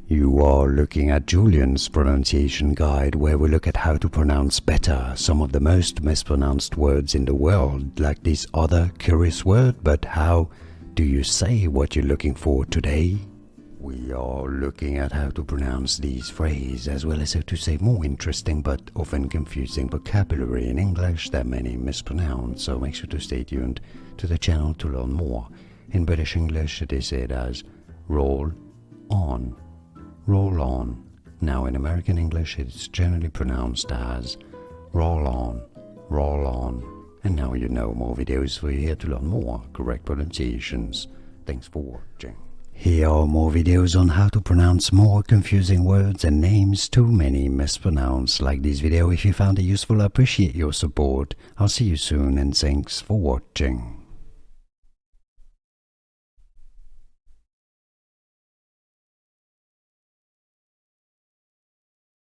You are looking at Julian's pronunciation guide, where we look at how to pronounce better some of the most mispronounced words in the world, like this other curious word. But how do you say what you're looking for today? We are looking at how to pronounce these phrases, as well as how to say more interesting but often confusing vocabulary in English that many mispronounce, so make sure to stay tuned to the channel to learn more. In British English it is said as roll on, roll on. Now in American English it's generally pronounced as roll on, roll on. And now you know more videos for you here to learn more correct pronunciations. Thanks for watching. Here are more videos on how to pronounce more confusing words and names too many mispronounced. Like this video if you found it useful. I appreciate your support. I'll see you soon and thanks for watching.